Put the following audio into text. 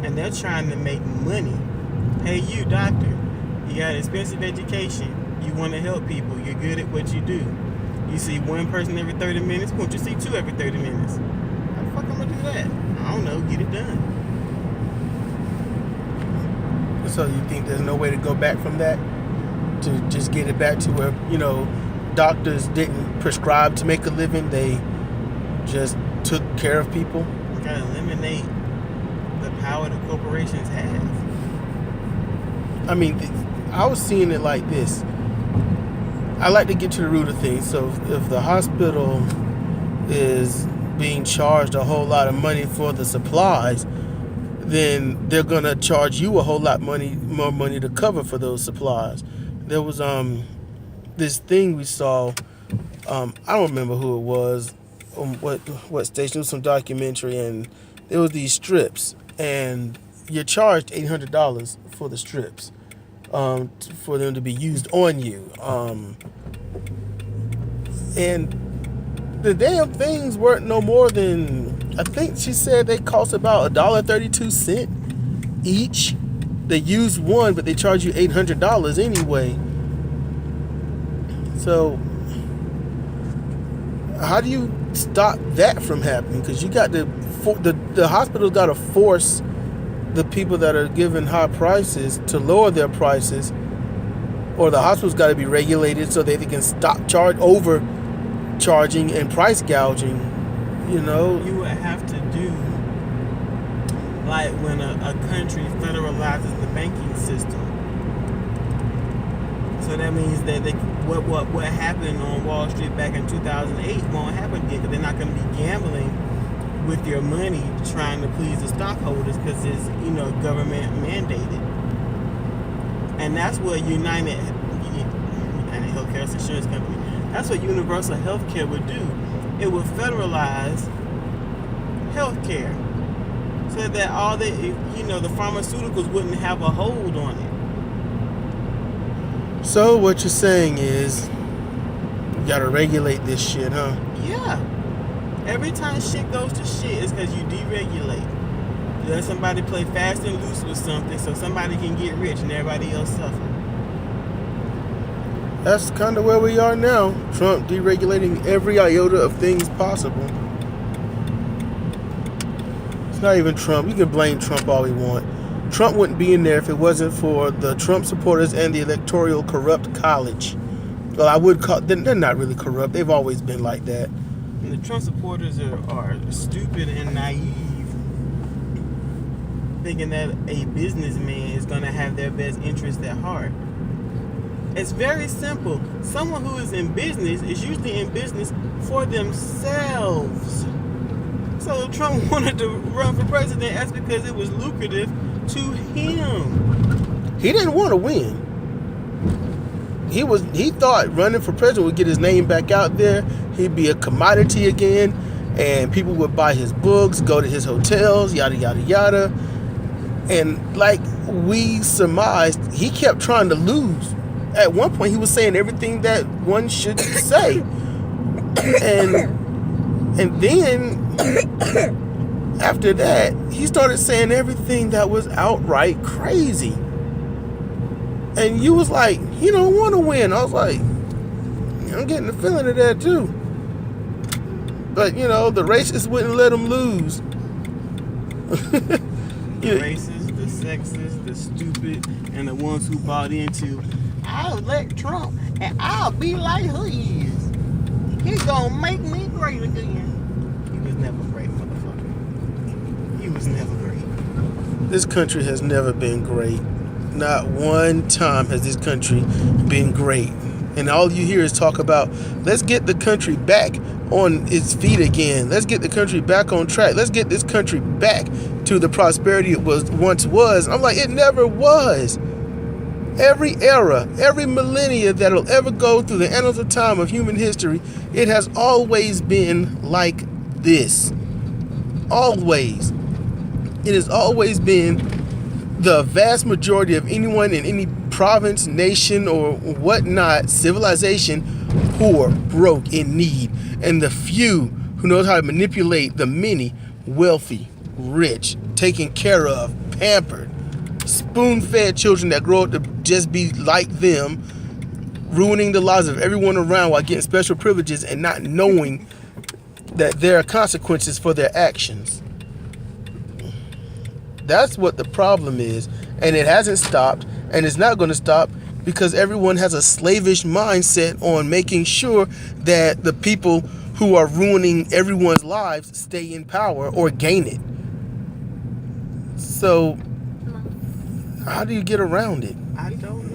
and they're trying to make money. Hey, you doctor, you got expensive education. You want to help people. You're good at what you do. You see one person every 30 minutes. Won't you see two every 30 minutes? How the fuck I'm gonna do that? I don't know. Get it done. So you think there's no way to go back from that? To just get it back to where, doctors didn't prescribe to make a living. They just took care of people? You gotta eliminate the power that corporations have. I mean, I was seeing it like this. I like to get to the root of things. So if the hospital is being charged a whole lot of money for the supplies, then they're going to charge you a whole lot more money to cover for those supplies. There was this thing we saw, I don't remember who it was, what station, it was some documentary, and there was these strips, and you're charged $800 for the strips, for them to be used on you. And the damn things weren't no more than, I think she said they cost about $1.32 each. They use one, but they charge you $800 anyway. So how do you stop that from happening? Because you got the hospital's got to force the people that are giving high prices to lower their prices, or the hospital's got to be regulated so that they can stop overcharging and price gouging. You would have to do like when a country federalizes the banking system. So that means that what happened on Wall Street back in 2008 won't happen again, because they're not going to be gambling with your money trying to please the stockholders, because it's government mandated. And that's what United Healthcare Insurance Company. That's what Universal Healthcare would do. It would federalize healthcare, so that all the pharmaceuticals wouldn't have a hold on it. So what you're saying is, you gotta regulate this shit, huh? Yeah. Every time shit goes to shit, it's because you deregulate. You let somebody play fast and loose with something, so somebody can get rich and everybody else suffer. That's kind of where we are now. Trump deregulating every iota of things possible. It's not even Trump. You can blame Trump all we want. Trump wouldn't be in there if it wasn't for the Trump supporters and the Electoral Corrupt College. Well, I would call they're not really corrupt. They've always been like that. And the Trump supporters are stupid and naive, thinking that a businessman is going to have their best interest at heart. It's very simple. Someone who is in business is usually in business for themselves. So Trump wanted to run for president. That's because it was lucrative to him. He didn't want to win. He thought running for president would get his name back out there. He'd be a commodity again, and people would buy his books, go to his hotels, yada yada yada. And like we surmised, he kept trying to lose. At one point, he was saying everything that one should say, and then after that, he started saying everything that was outright crazy. And you was like, he don't want to win. I was like, I'm getting the feeling of that too. But the racists wouldn't let him lose. The racists, the sexist, the stupid, and the ones who bought into, I'll elect Trump and I'll be like who he is. He's gonna make me great again. He was never great, motherfucker. He was never great. This country has never been great. Not one time has this country been great. And all you hear is talk about, let's get the country back on its feet again. Let's get the country back on track. Let's get this country back to the prosperity it once was. I'm like, it never was. Every era, every millennia that'll ever go through the annals of time of human history, it has always been like this. Always. It has always been the vast majority of anyone in any province, nation, or whatnot, civilization, poor, broke, in need. And the few who knows how to manipulate the many, wealthy, rich, taken care of, pampered, spoon-fed children that grow up to just be like them, ruining the lives of everyone around while getting special privileges and not knowing that there are consequences for their actions. That's what the problem is, and it hasn't stopped, and it's not going to stop because everyone has a slavish mindset on making sure that the people who are ruining everyone's lives stay in power or gain it. So, how do you get around it? I don't